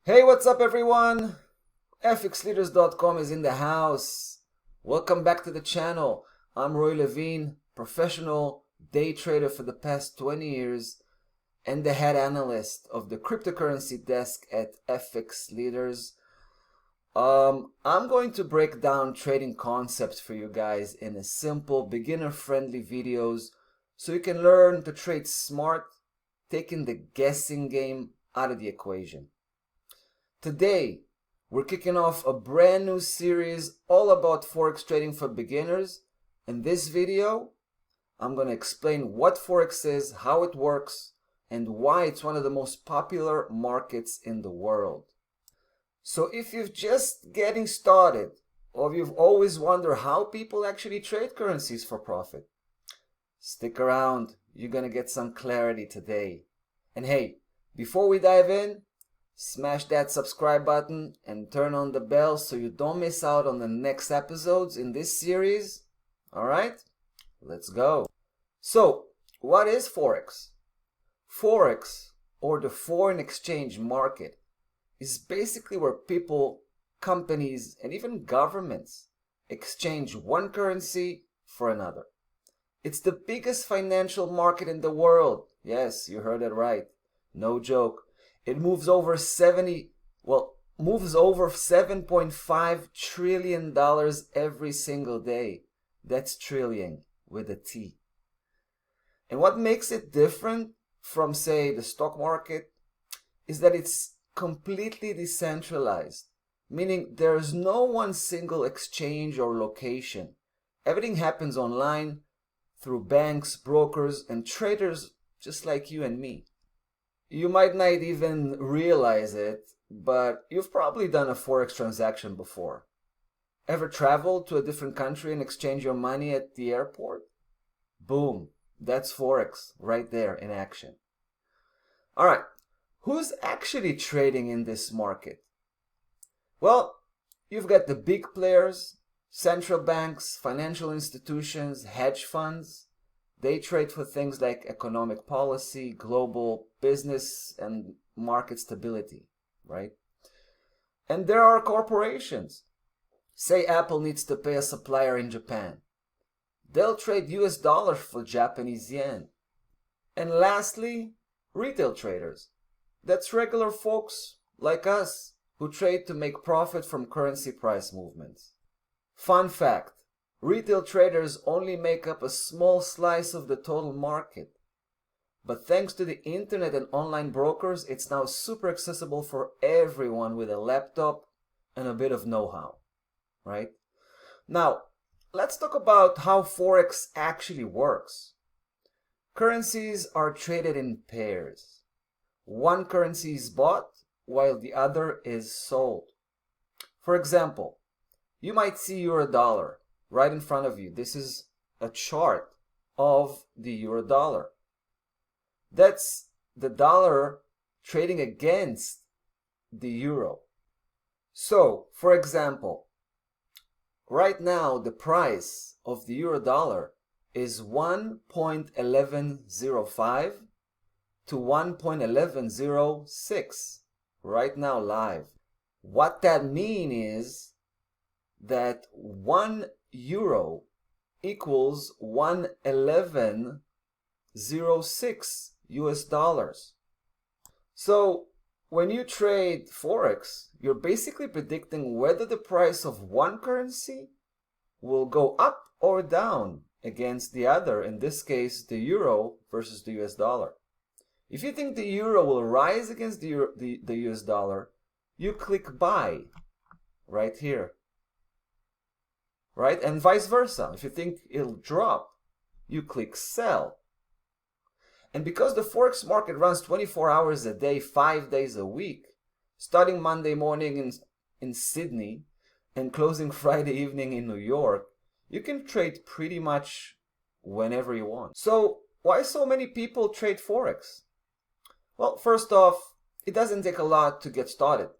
Hey, what's up everyone? FXLeaders.com is in the house. Welcome back to the channel. I'm Levine, professional day trader for the past 20 years and the head analyst of the cryptocurrency desk at FXLeaders. I'm going to break down trading concepts for you guys in a simple, beginner-friendly videos so you can learn to trade smart, taking the guessing game out of the equation. Today, we're kicking off a brand new series all about Forex trading for beginners. In this video, I'm going to explain what Forex is, how it works, and why it's one of the most popular markets in the world. So if you're just getting started, or you've always wondered how people actually trade currencies for profit, stick around, you're going to get some clarity today. And hey, before we dive in, smash that subscribe button and turn on the bell so you don't miss out on the next episodes in this series. Alright, let's go. So, what is Forex? Forex, or the foreign exchange market, is basically where people, companies, and even governments exchange one currency for another. It's the biggest financial market in the world. Yes, you heard it right. No joke. It moves over $7.5 trillion every single day. That's trillion with a T. And what makes it different from, say, the stock market is that it's completely decentralized, meaning there's no one single exchange or location. Everything happens online through banks, brokers, and traders just like you and me. You might not even realize it, but you've probably done a Forex transaction before. Ever traveled to a different country and exchange your money at the airport? Boom, that's Forex right there in action. Alright, who's actually trading in this market? Well, you've got the big players, central banks, financial institutions, hedge funds. They trade for things like economic policy, global business, and market stability, right? And there are corporations. Say Apple needs to pay a supplier in Japan. They'll trade US dollars for Japanese yen. And lastly, retail traders. That's regular folks like us who trade to make profit from currency price movements. Fun fact. Retail traders only make up a small slice of the total market. But thanks to the internet and online brokers, it's now super accessible for everyone with a laptop and a bit of know-how, right? Now, let's talk about how Forex actually works. Currencies are traded in pairs. One currency is bought while the other is sold. For example, you might see euro dollar right in front of you. This is a chart of the euro dollar. That's the dollar trading against the euro. So, for example, right now the price of the euro dollar is 1.1105 to 1.1106 right now live. What that means is that 1 euro equals 111.06 US dollars. So when you trade Forex, you're basically predicting whether the price of one currency will go up or down against the other, in this case the euro versus the US dollar. If you think the euro will rise against the US dollar, you click buy right here. Right? And vice versa. If you think it'll drop, you click sell. And because the Forex market runs 24 hours a day, 5 days a week, starting Monday morning in Sydney and closing Friday evening in New York, you can trade pretty much whenever you want. So why so many people trade Forex? Well, first off, it doesn't take a lot to get started.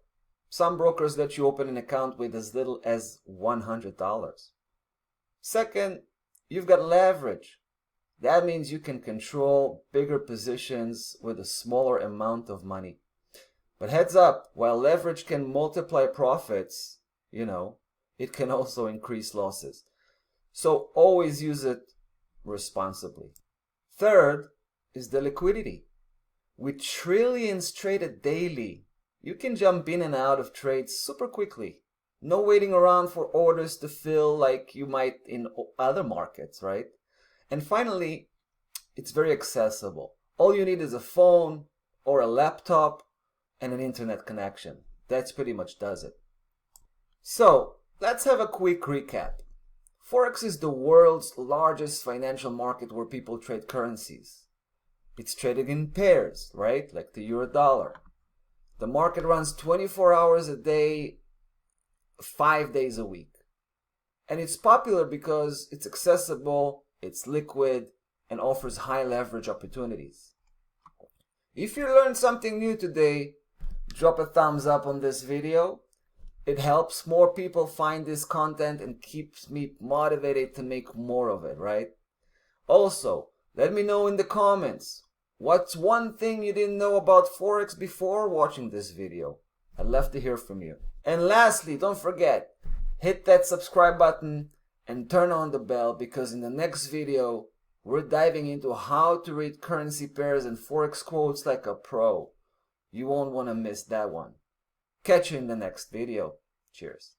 Some brokers let you open an account with as little as $100. Second, you've got leverage. That means you can control bigger positions with a smaller amount of money. But heads up, while leverage can multiply profits, it can also increase losses. So always use it responsibly. Third is the liquidity. With trillions traded daily, you can jump in and out of trades super quickly. No waiting around for orders to fill like you might in other markets, right? And finally, it's very accessible. All you need is a phone or a laptop and an internet connection. That's pretty much does it. So, let's have a quick recap. Forex is the world's largest financial market where people trade currencies. It's traded in pairs, right? Like the euro dollar. The market runs 24 hours a day, 5 days a week. And it's popular because it's accessible, it's liquid, and offers high leverage opportunities. If you learned something new today, drop a thumbs up on this video. It helps more people find this content and keeps me motivated to make more of it, right? Also, let me know in the comments, what's one thing you didn't know about Forex before watching this video? I'd love to hear from you. And lastly, don't forget, hit that subscribe button and turn on the bell, because in the next video, we're diving into how to read currency pairs and Forex quotes like a pro. You won't want to miss that one. Catch you in the next video. Cheers.